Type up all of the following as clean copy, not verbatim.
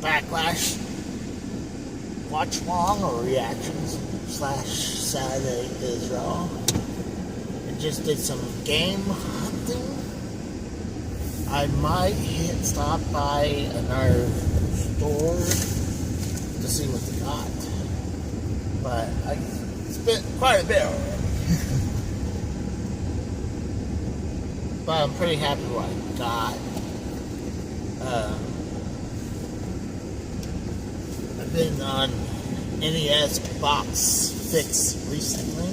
Backlash watch along or reactions / Saturday is Raw. I just did some game hunting. I might stop by another store to see what they got. But I spent quite a bit already. But I'm pretty happy with what I got. I've been on NES box fix recently.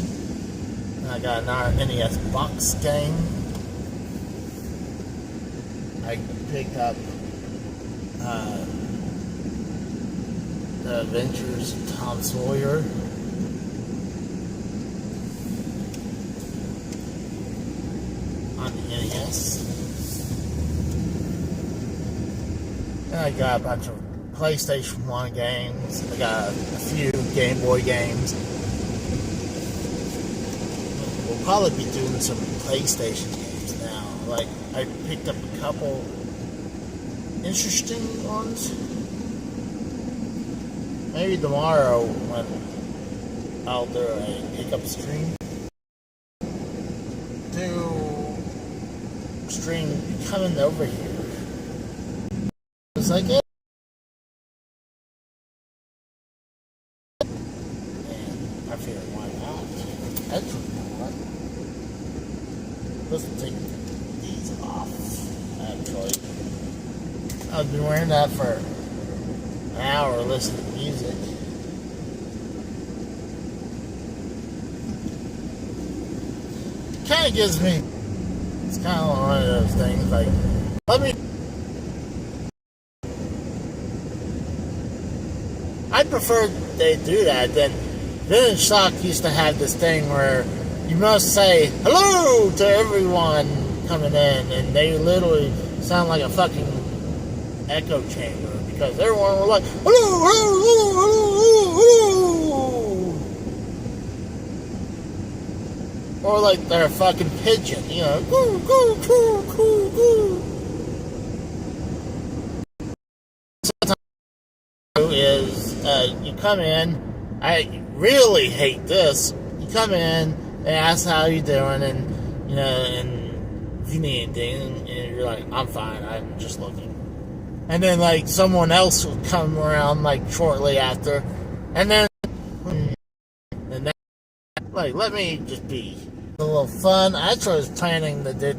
And I got another NES box game. I picked up The Adventures of Tom Sawyer. On the NES. And I got a bunch of PlayStation 1 games. I got a few Game Boy games. We'll probably be doing some PlayStation games now. Like, I picked up a couple interesting ones. Maybe tomorrow when I'll do a pickup stream. Stream coming over here. It's like, yeah. And I figured, why not? Actually, you know what? Let's take these off, actually. I've been wearing that for an hour listening to music. Kind of gives me, it's kind of one of those things, like, I prefer they do that than Vintage Stock used to have this thing where you must say hello to everyone coming in, and they literally sound like a fucking echo chamber because everyone was like, hello, hello, hello, hello, hello. Or like they're a fucking pigeon, you know, goo, goo, goo, goo, goo. Sometimes is you come in, I really hate this. You come in and ask how you doing, and you know, and if you need anything, and you're like, I'm fine, I'm just looking. And then like someone else will come around like shortly after, and then like, let me just be a little fun. I actually was planning to do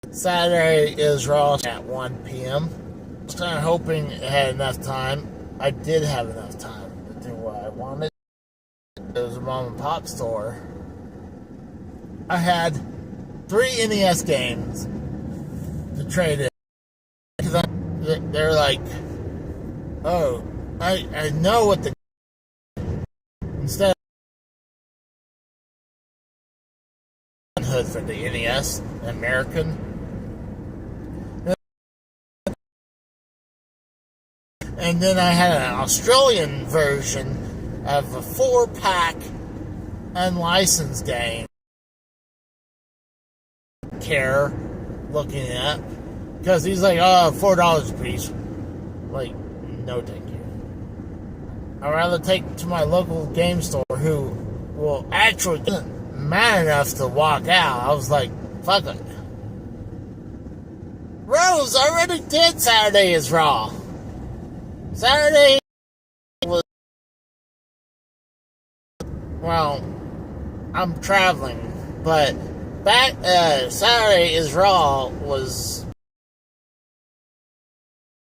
Saturday is Raw at 1 p.m. I was kind of hoping I had enough time. I did have enough time to do what I wanted. It was a mom and pop store. I had 3 NES games to trade in. They're like, oh, I know what the instead for the NES American, and then I had an Australian version of a 4-pack unlicensed game. Care looking at because he's like, oh, $4 a piece. Like, no, thank you. I'd rather take to my local game store who will actually man enough to walk out. I was like, fuck it. Rose already did Saturday is Raw. Saturday was, well, I'm traveling, but Saturday is Raw was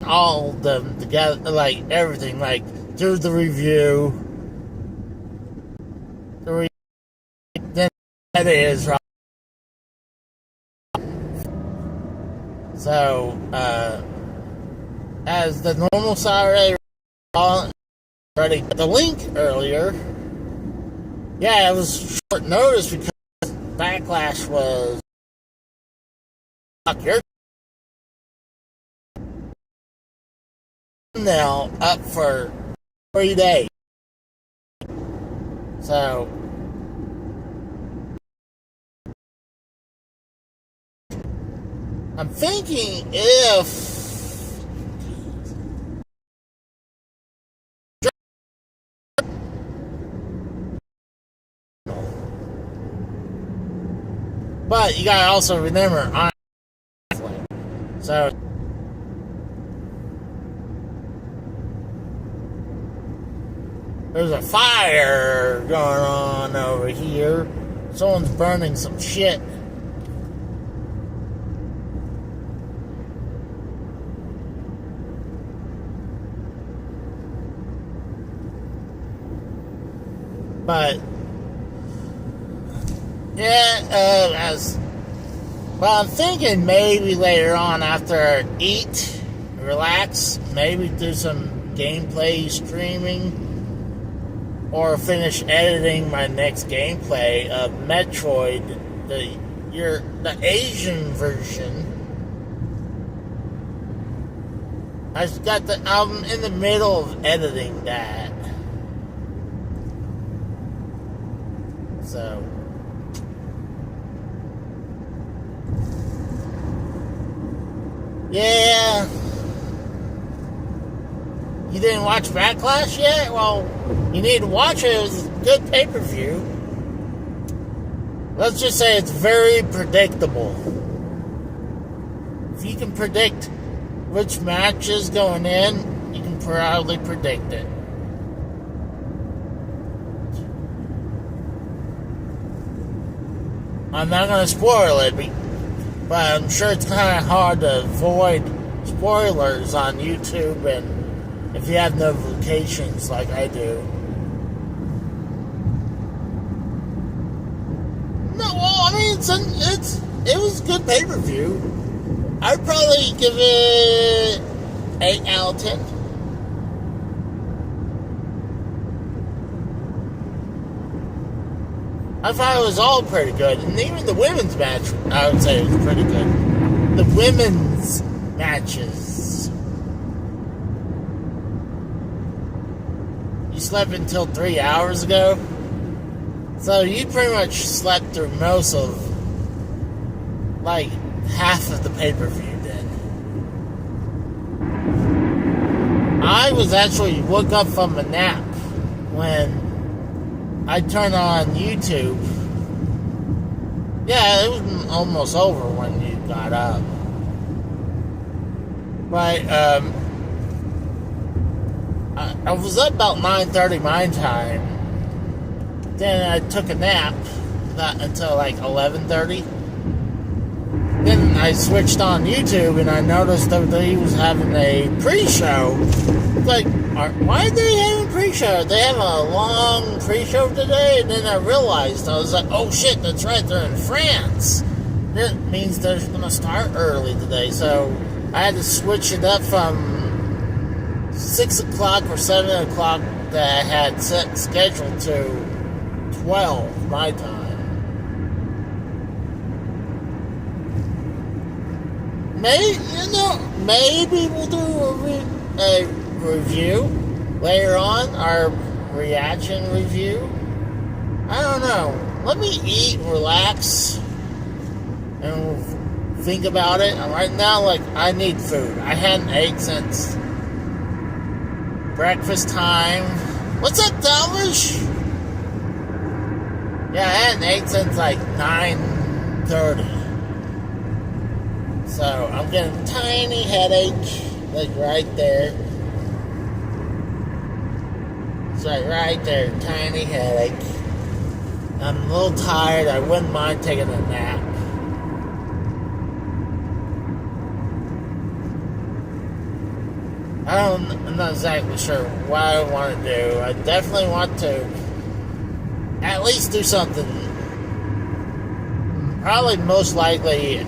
all of them together, like everything, like do the review, then Saturday is Raw. So, as the normal Saturday Raw, already got the link earlier. Yeah, it was short notice because Backlash was now up for 3 days. So I'm thinking if But you gotta also remember, I'm so there's a fire going on over here. Someone's burning some shit. But yeah, I'm thinking maybe later on after I eat, relax, maybe do some gameplay streaming, or finish editing my next gameplay of Metroid, the Asian version. I'm in the middle of editing that. So yeah. You didn't watch Backlash yet? Well, you need to watch it. It was a good pay-per-view. Let's just say it's very predictable. If you can predict which match is going in, you can probably predict it. I'm not going to spoil it, but I'm sure it's kind of hard to avoid spoilers on YouTube, and if you have notifications like I do. No, well, I mean, it was a good pay-per-view. I'd probably give it 8 out of 10. I thought it was all pretty good, and even the women's match, I would say, was pretty good. The women's matches. You slept until 3 hours ago, so you pretty much slept through most of, like, half of the pay-per-view then. I was actually woke up from a nap when I turned on YouTube. Yeah, it was almost over when you got up. But I was up about 9:30 my time. Then I took a nap, not until like 11:30. Then I switched on YouTube and I noticed that he was having a pre-show. Like, why are they having a pre-show? They have a long pre-show today? And then I realized, I was like, oh shit, that's right, they're in France. That means they're going to start early today. So I had to switch it up from 6 o'clock or 7 o'clock that I had set scheduled to 12 my time. Maybe we'll do a review later on, our reaction review. I don't know. Let me eat, relax, and think about it. And right now, like, I need food. I hadn't ate since breakfast time. What's up, Dalvish? Yeah, I hadn't ate since like 9:30. So I'm getting a tiny headache, like right there. It's like right there, tiny headache. I'm a little tired. I wouldn't mind taking a nap. I'm not exactly sure what I want to do. I definitely want to at least do something. Probably most likely,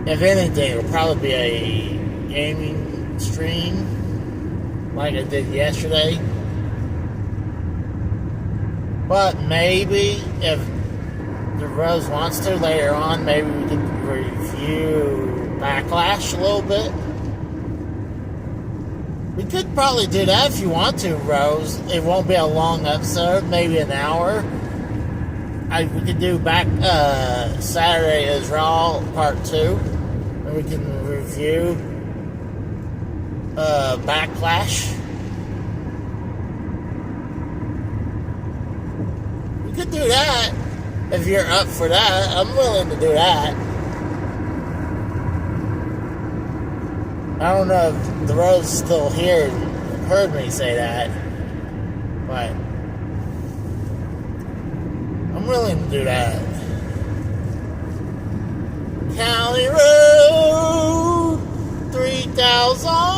if anything, it'll probably be a gaming stream like I did yesterday. But maybe if the Rose wants to later on, maybe we could review Backlash a little bit. We could probably do that if you want to, Rose. It won't be a long episode, maybe an hour. We could do Saturday is Raw Part 2. And we can review Backlash. We could do that. If you're up for that, I'm willing to do that. I don't know if the road's still here and heard me say that, but I'm willing to do that. County Road 3000.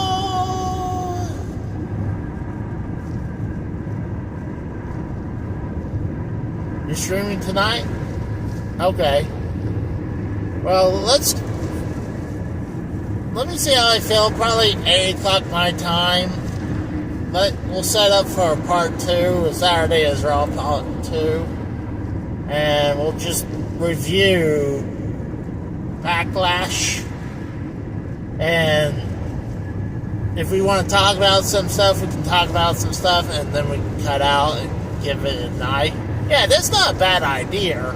You're streaming tonight? Okay. Well, let me see how I feel. Probably 8 o'clock my time. We'll set up for part 2. Saturday is Raw part 2. And we'll just review Backlash. And if we want to talk about some stuff, we can talk about some stuff. And then we can cut out and give it a night. Yeah, that's not a bad idea.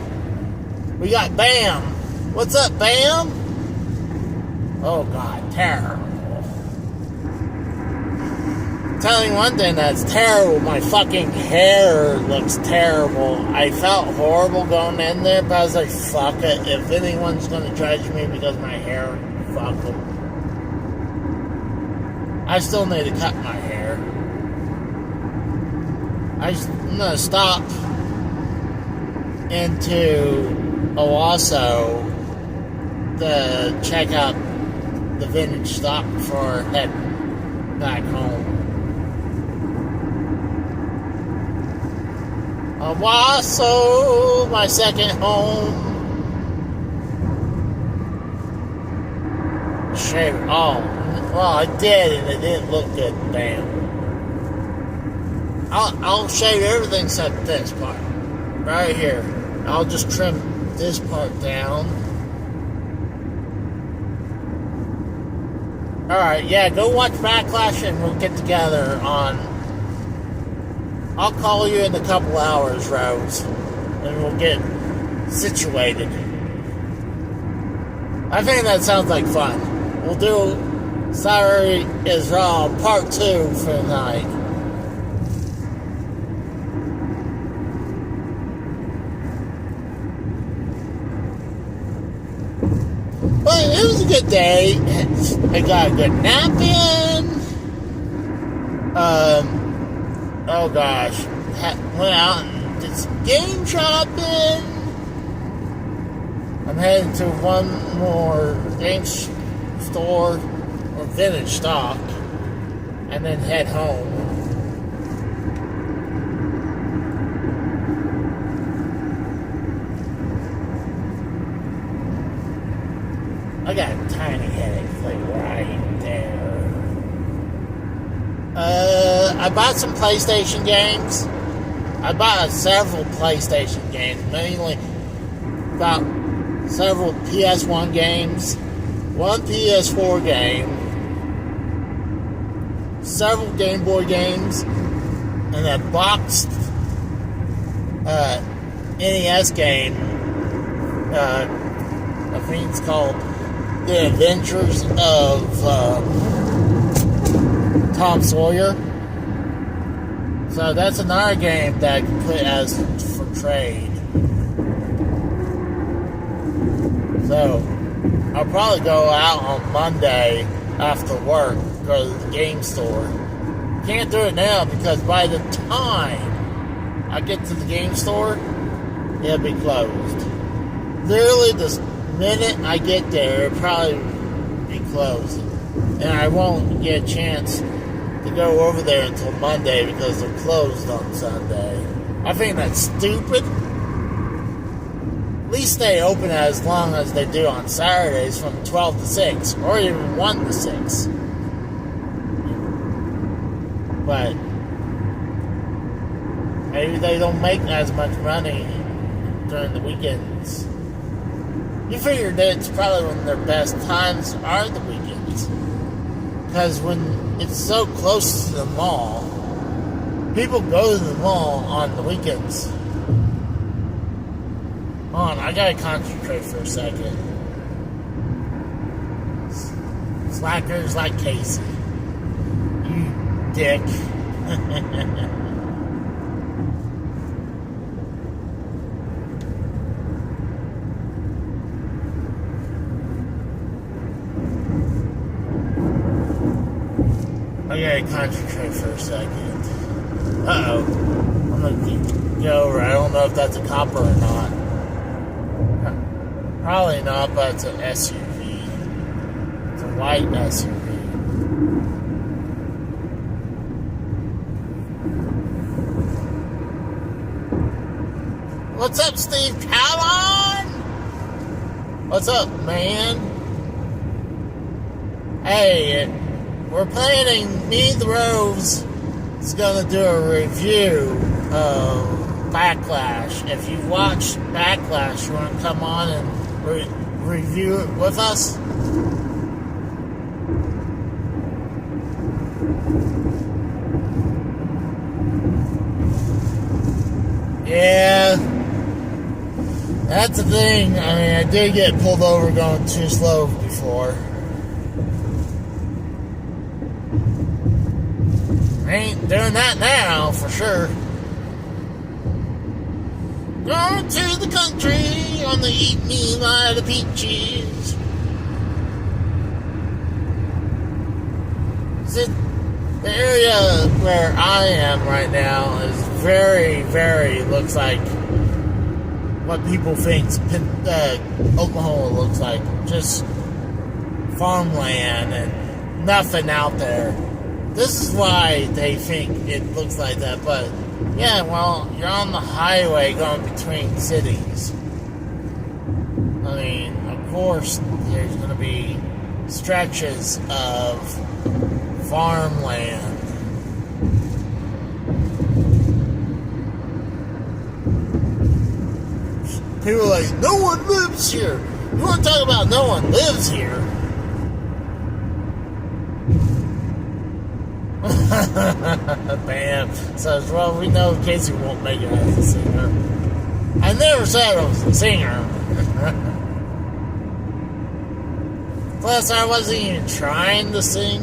We got Bam. What's up, Bam? Oh, God, terrible. Telling you one thing that's terrible, my fucking hair looks terrible. I felt horrible going in there, but I was like, fuck it. If anyone's going to judge me because my hair, fuck them. I still need to cut my hair. I'm going to stop into Owasso to check out the vintage stock before heading back home. Owasso, my second home. Shave it all. Well, I did, and it didn't look good. Damn. I'll shave everything except this part. Right here. I'll just trim this part down. Alright, yeah, go watch Backlash and we'll get together on... I'll call you in a couple hours, Rose, and we'll get situated. I think that sounds like fun. We'll do Saturday is Raw part 2 for tonight. But it was a good day. I got a good nap in. Oh gosh. Went out and did some game shopping. I'm heading to one more game store or vintage stock and then head home. I got a tiny headache, like right there. I bought some PlayStation games. I bought several PlayStation games, mainly about several PS1 games, one PS4 game, several Game Boy games, and a boxed NES game. I think it's called The Adventures of Tom Sawyer. So that's another game that I can put as for trade. So I'll probably go out on Monday after work, go to the game store. Can't do it now because by the time I get to the game store, it'll be closed. Literally the minute I get there, it'll probably be closed. And I won't get a chance to go over there until Monday because they're closed on Sunday. I think that's stupid. At least they open as long as they do on Saturdays from 12 to 6 or even 1 to 6. But maybe they don't make as much money during the weekends. You figured that it's probably when their best times are the weekends. Because when it's so close to the mall, people go to the mall on the weekends. Hold on, I gotta concentrate for a second. Slackers like Casey. You dick. I gotta concentrate for a second. Uh-oh. I'm gonna get over. I don't know if that's a copper or not. Probably not, but it's an SUV. It's a white SUV. What's up, Steve Callon? What's up, man? Hey, we're planning, me and the Rose is gonna do a review of Backlash. If you watched Backlash, you wanna come on and review it with us? Yeah, that's the thing. I mean, I did get pulled over going too slow before. I ain't doing that now, for sure. Going to the country on the eat me by the peaches. The area where I am right now is very, very, looks like what people think Oklahoma looks like. Just farmland and nothing out there. This is why they think it looks like that, but yeah, well, you're on the highway going between cities. I mean, of course, there's going to be stretches of farmland. People are like, no one lives here. You want to talk about no one lives here? Bam. Says, well, we know Casey won't make it as a singer. I never said I was a singer. Plus, I wasn't even trying to sing.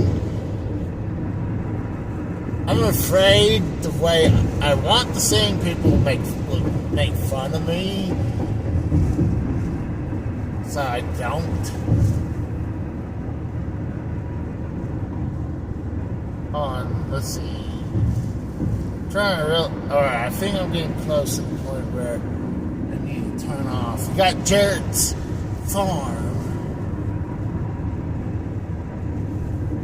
I'm afraid the way I want to sing, people make fun of me. So I don't. Let's see. Alright, I think I'm getting close to the point where I need to turn off. We got Jarrett's Farm.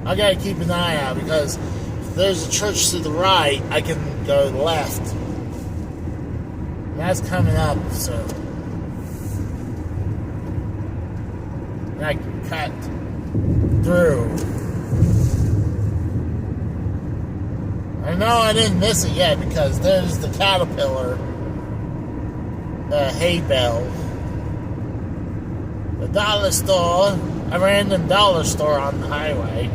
I gotta keep an eye out because if there's a church to the right, I can go to the left. And that's coming up, so I can cut through. I know I didn't miss it yet because there's the Caterpillar hay bale. The dollar store, a random dollar store on the highway.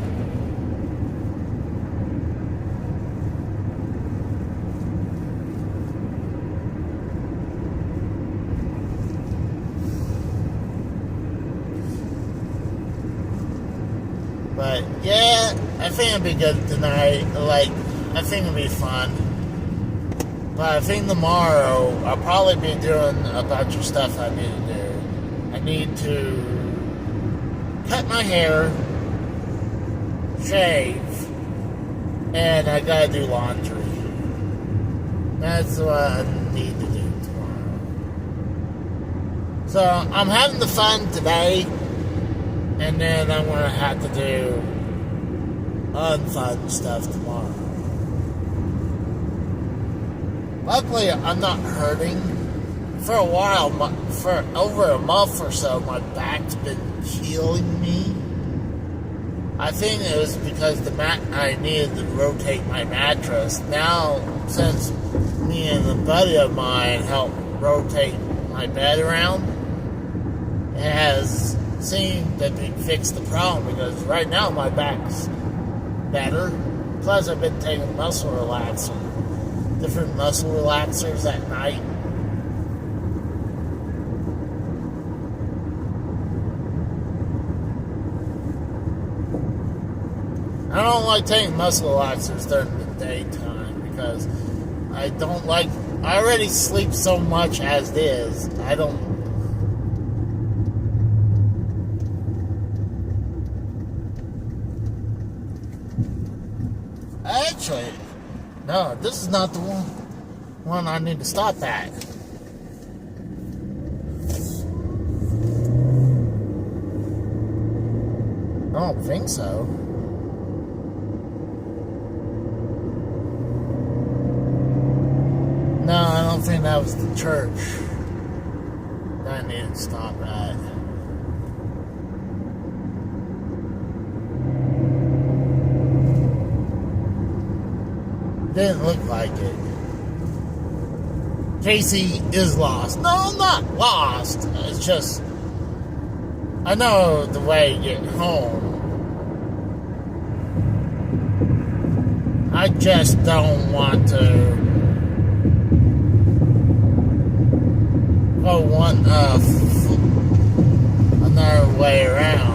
But yeah, I think it'll be good tonight. I think it'll be fun. But I think tomorrow I'll probably be doing a bunch of stuff I need to do. I need to cut my hair, shave, and I gotta do laundry. That's what I need to do tomorrow. So I'm having the fun today, and then I'm gonna have to do unfun stuff tomorrow. Luckily, I'm not hurting. For a while, for over a month or so, my back's been killing me. I think it was because I needed to rotate my mattress. Now, since me and a buddy of mine helped rotate my bed around, it has seemed to fix the problem because right now my back's better. Plus, I've been taking different muscle relaxers at night. I don't like taking muscle relaxers during the daytime because I already sleep so much as it is. Actually, no, this is not the one I need to stop at. I don't think so. No, I don't think that was the church that I needed to stop at. Didn't look like it. Casey is lost. No, I'm not lost. It's just, I know the way to get home. I just don't want to go another way around.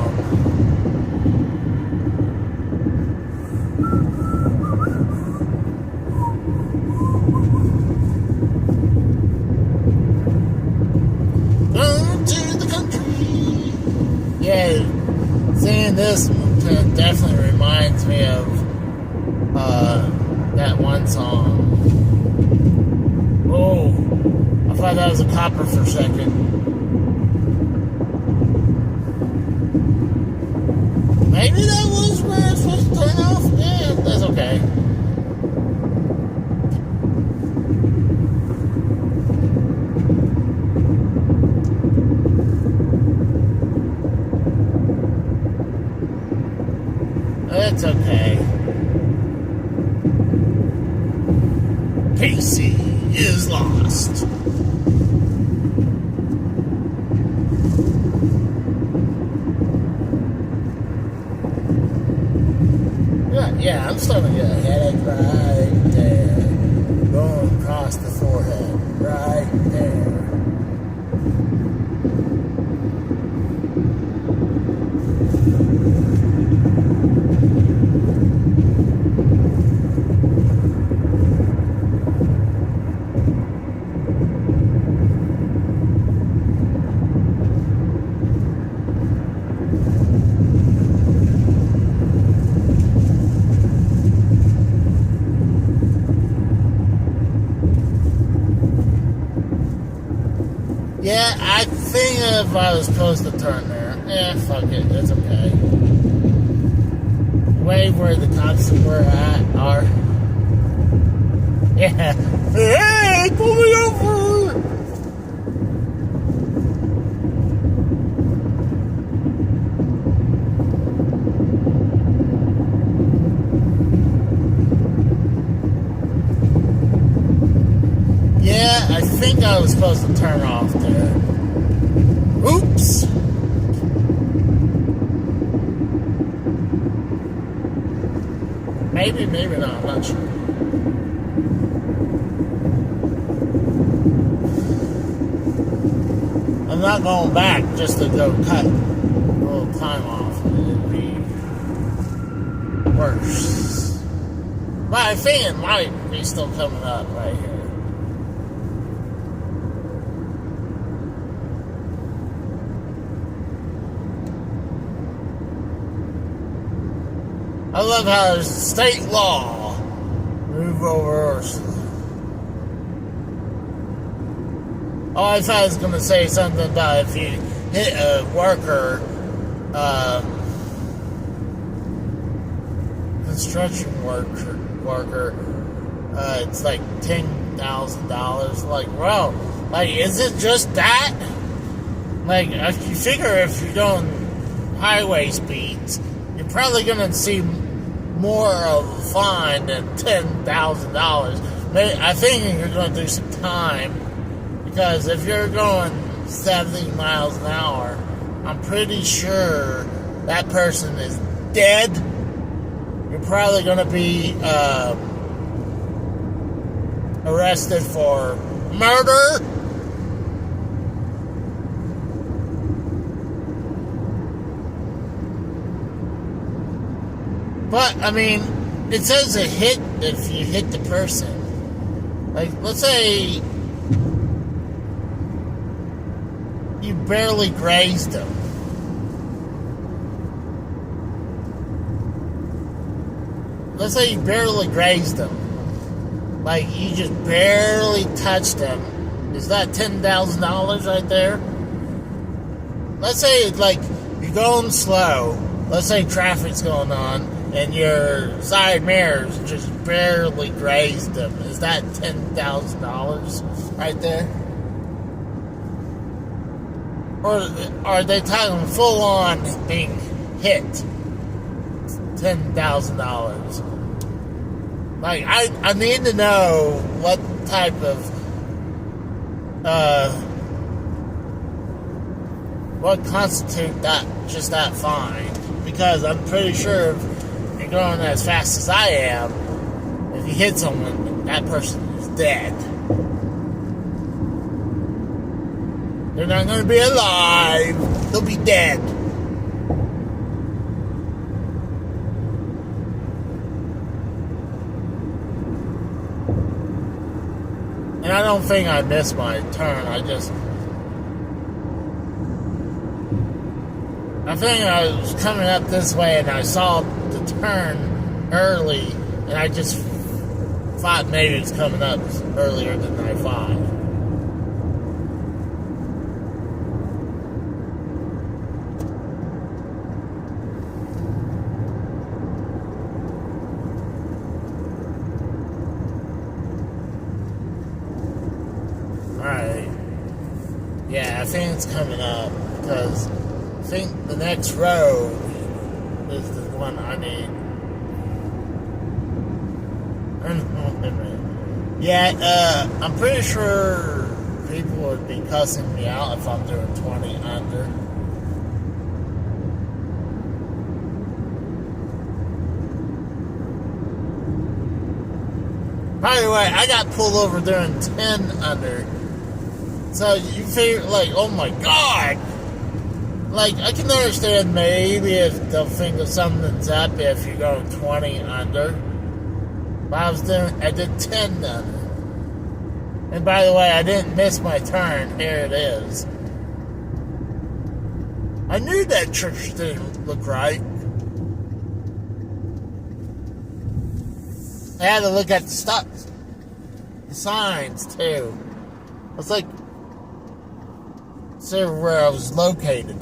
Yeah, seeing this definitely reminds me of that one song. Oh, I thought that was a copper for a second. Maybe that was where it's supposed to turn off? Yeah, that's okay. It's okay. Casey is lost. Yeah, I'm starting to get a headache right there. Going across the forehead. Right there. Yeah, I think if I was supposed to turn there, fuck it, it's okay. Way where the cops are. Yeah. Hey, pull me over! Yeah, I think I was supposed to turn off there. Oops! Maybe not, I'm not sure. I'm not going back just to go cut a little time off. It'd be worse. But I think it might be still coming up right here. I love how there's state law. Move over. Oh, I thought I was going to say something about if you hit a worker, construction worker, it's like $10,000. Like, wow, like, is it just that? Like, you figure if you're doing highway speeds, you're probably going to see more of a fine than $10,000. I think you're going to do some time, because if you're going 70 miles an hour, I'm pretty sure that person is dead. You're probably going to be arrested for murder. But, I mean, it says a hit if you hit the person. Like, let's say you barely grazed them. let's say you barely grazed them. Like, you just barely touched them. Is that $10,000 right there? Let's say, like, you're going slow. Let's say traffic's going on, and your side mirrors just barely grazed them. Is that $10,000 right there? Or are they talking full on being hit? $10,000. Like, I need to know what type of what constitutes that fine, because I'm pretty sure if you're going as fast as I am, if you hit someone, that person is dead. They're not going to be alive. They'll be dead. And I don't think I missed my turn. I think I was coming up this way and I saw the turn early, and I just thought maybe it was coming up earlier than I thought. Alright. Yeah, I think it's coming up, because I think the next road is the one I need. Yeah, I'm pretty sure people would be cussing me out if I'm doing 20 under. By the way, I got pulled over doing 10 under. So you figure, like, oh my god! Like, I can understand maybe if they'll think that something's up if you go 20 under. But I did 10 under. And by the way, I didn't miss my turn. Here it is. I knew that church didn't look right. I had to look at the signs too. I was like, see where I was located.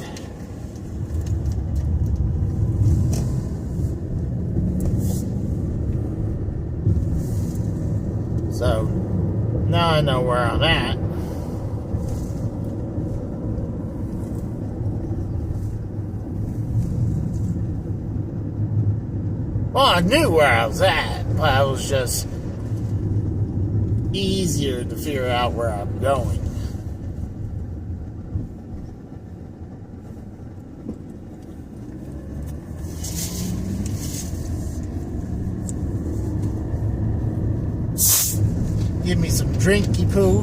So now I know where I'm at. Well, I knew where I was at, but it was just easier to figure out where I'm going. Give me some drinky poo.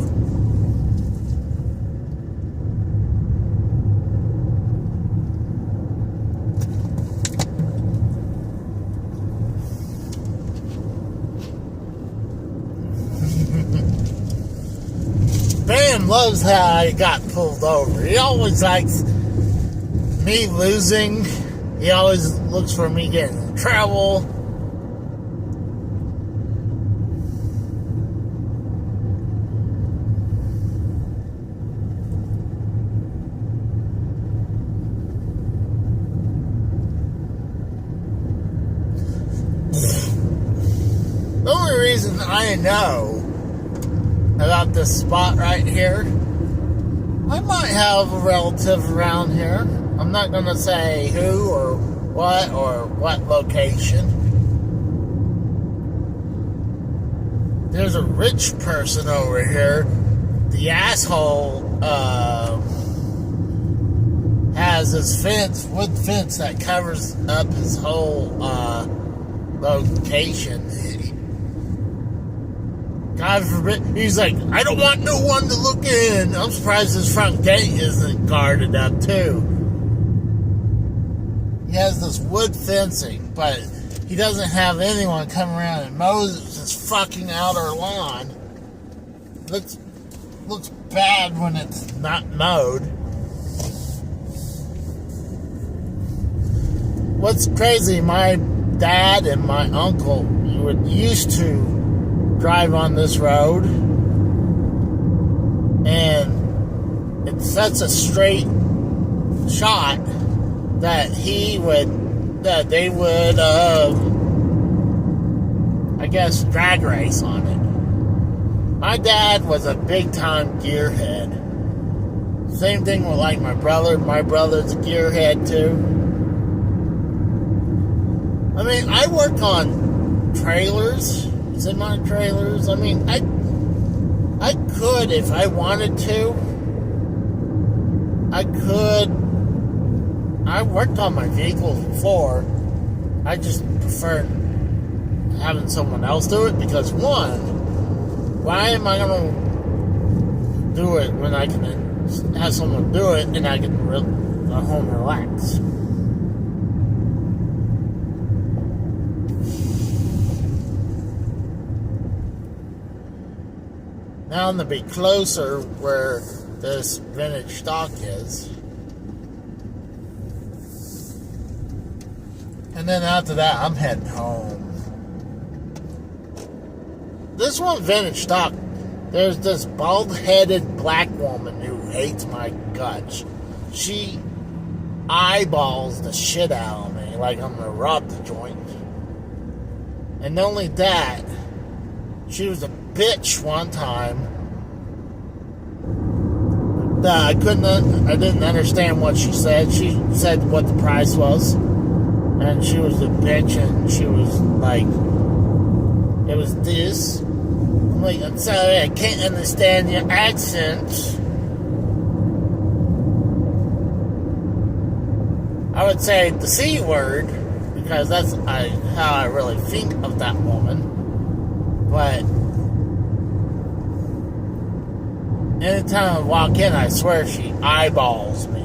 Ben loves how I got pulled over. He always likes me losing. He always looks for me getting in trouble. The only reason I know about this spot right here, I might have a relative around here. I'm not going to say who or what location. There's a rich person over here. The asshole has this wood fence that covers up his whole location. God forbid. He's like, I don't want no one to look in. I'm surprised his front gate isn't guarded up too. He has this wood fencing, but he doesn't have anyone come around and mow his fucking outer lawn. Looks bad when it's not mowed. What's crazy, my dad and my uncle used to drive on this road, and it's such a straight shot that they would I guess drag race on it. My dad was a big time gearhead. Same thing with like my brother. My brother's a gearhead too. I mean, I work on trailers, semi-trailers. I mean, I could, if I wanted to, I could. I worked on my vehicles before. I just prefer having someone else do it because, one, why am I going to do it when I can have someone do it and I can go home and relax? Now I'm going to be closer where this vintage stock is. And then after that, I'm heading home. This one, vintage stock, there's this bald-headed black woman who hates my guts. She eyeballs the shit out of me like I'm going to rob the joint. And not only that, she was a bitch one time. I didn't understand what she said. She said what the price was. And she was a bitch, and she was like, it was this. I'm like, I'm sorry, I can't understand your accent. I would say the C word, because that's how I really think of that woman. But anytime I walk in, I swear she eyeballs me.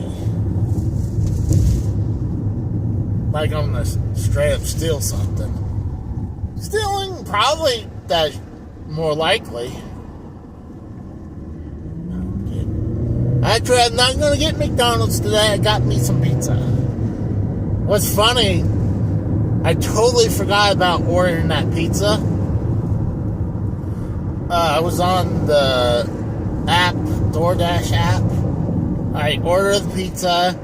Like I'm gonna straight up steal something. Stealing, probably, that's more likely. Actually, I'm not gonna get McDonald's today. I got me some pizza. What's funny, I totally forgot about ordering that pizza. I was on the app, DoorDash app. I ordered the pizza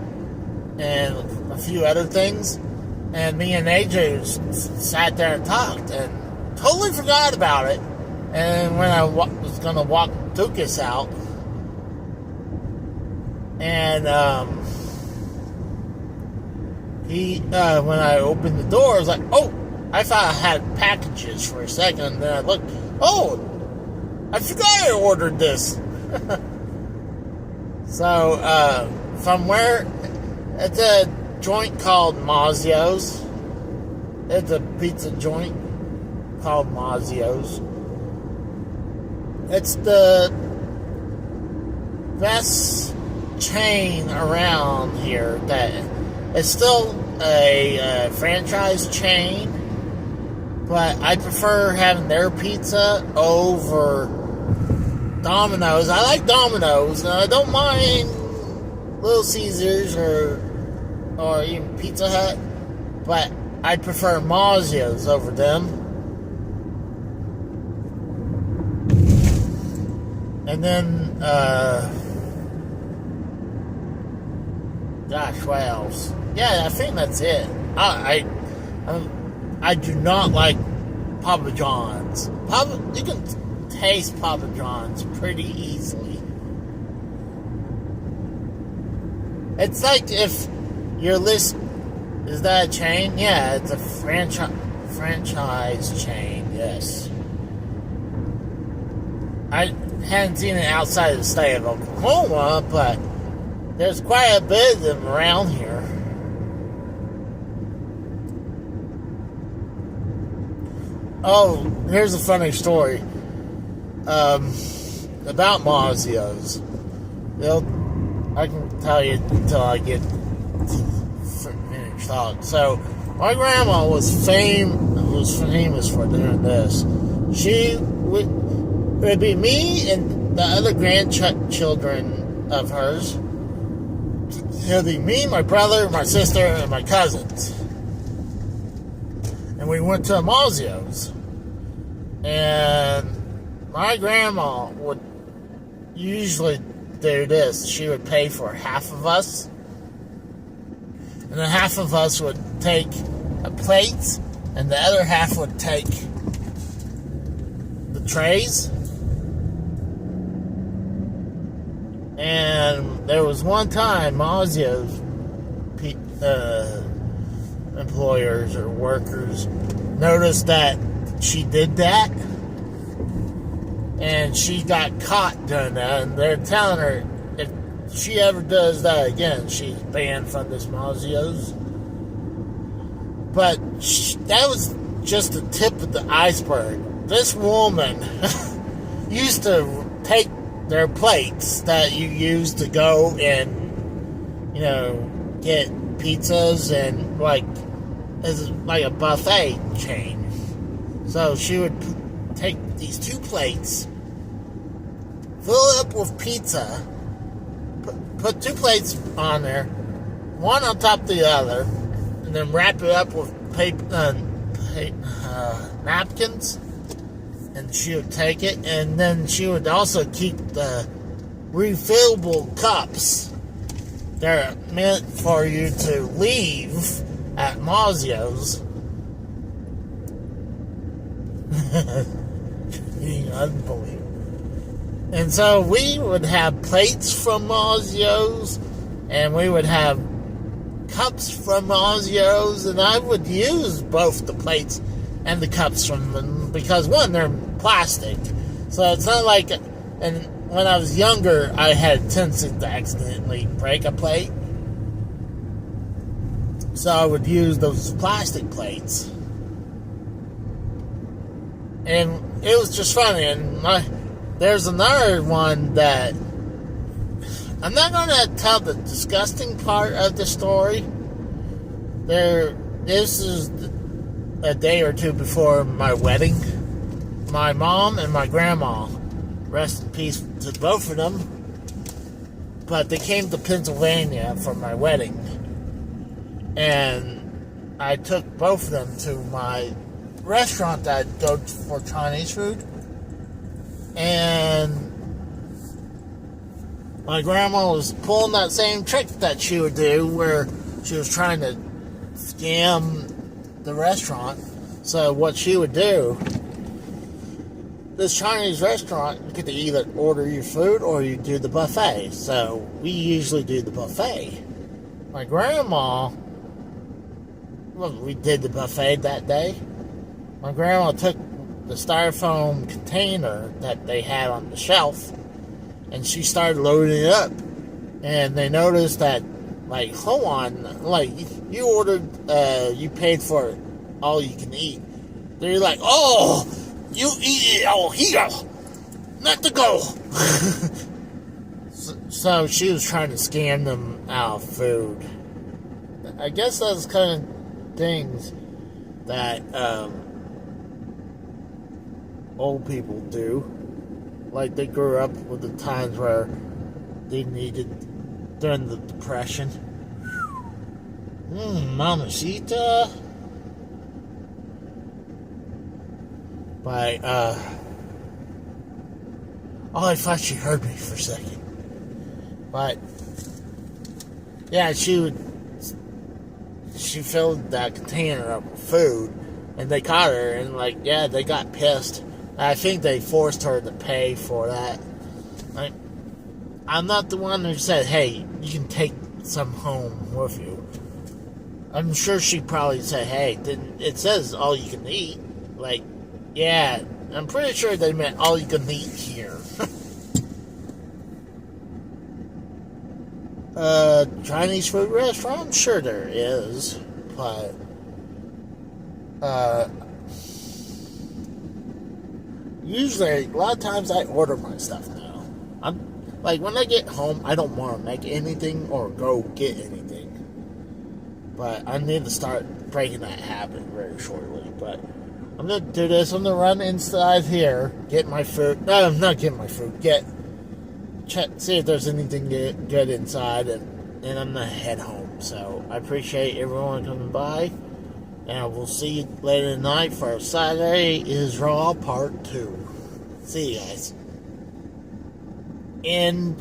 and a few other things, and me and AJ sat there and talked, and totally forgot about it. And when I was gonna walk Tukas out, and when I opened the door, I was like, oh, I thought I had packages for a second, and then I looked, oh, I forgot I ordered this. So, from where, it's a joint called Mazzio's. It's a pizza joint called Mazzio's. It's the best chain around here. That it's still a franchise chain, but I prefer having their pizza over Domino's. I like Domino's, and I don't mind Little Caesars or even Pizza Hut, but I prefer Mazzio's over them. And then, gosh, what else? Yeah, I think that's it. I do not like Papa John's. You can taste Papa John's pretty easily. It's like if your list, is that a chain? Yeah, it's a franchise chain, yes. I hadn't seen it outside of the state of Oklahoma, but there's quite a bit of them around here. Oh, here's a funny story about Mazzio's. I can tell you until I get to finished talk. So, my grandma was famous for doing this. It would be me and the other grandchildren of hers. It would be me, my brother, my sister, and my cousins. and we went to Amazio's. And my grandma would usually do this. She would pay for half of us, and then half of us would take a plate, and the other half would take the trays. And there was one time Mazio's employers or workers noticed that she did that, and she got caught doing that, and they're telling her if she ever does that again, she's banned from this Mazio's. But that was just the tip of the iceberg. This woman used to take their plates that you use to go and, get pizzas and it's like a buffet chain. So she would take these 2 plates, fill it up with pizza, put 2 plates on there, one on top of the other, and then wrap it up with napkins. And she would take it, and then she would also keep the refillable cups that are meant for you to leave at Mazio's. Unbelievable. And so we would have plates from Mazio's, and we would have cups from Mazio's, and I would use both the plates and the cups from them because, one, they're plastic, so it's not like. And when I was younger, I had a tendency to accidentally break a plate, so I would use those plastic plates, and it was just funny. And there's another one that I'm not going to tell the disgusting part of the story. This is a day or two before my wedding. My mom and my grandma, rest in peace to both of them, but they came to Pennsylvania for my wedding, and I took both of them to my restaurant that I'd go to for Chinese food, and my grandma was pulling that same trick that she would do where she was trying to scam the restaurant. So what she would do, this Chinese restaurant, you get to either order your food or you do the buffet. So we usually do the buffet. My grandma, we did the buffet that day. My grandma took the styrofoam container that they had on the shelf, and she started loading it up. And they noticed that, hold on, you ordered, you paid for it, all you can eat. They're like, oh, you eat it all here, not to go. So she was trying to scam them out of food. I guess those kind of things that old people do. Like, they grew up with the times where they needed during the Depression. Mamacita. By, oh, I thought she heard me for a second. But, yeah, she filled that container up with food, and they caught her, and, they got pissed. I think they forced her to pay for that. I'm not the one who said, hey, you can take some home with you. I'm sure she probably said, hey, it says all you can eat. Yeah, I'm pretty sure they meant all you can eat here. Chinese food restaurant? Sure there is. But, usually, a lot of times I order my stuff now. When I get home, I don't want to make anything or go get anything. But I need to start breaking that habit very shortly. But I'm going to do this. I'm going to run inside here, get my food. No, I'm not getting my food. See if there's anything good inside, and I'm going to head home. So I appreciate everyone coming by. And we'll see you later tonight for Saturday is Raw Part 2. See you guys. In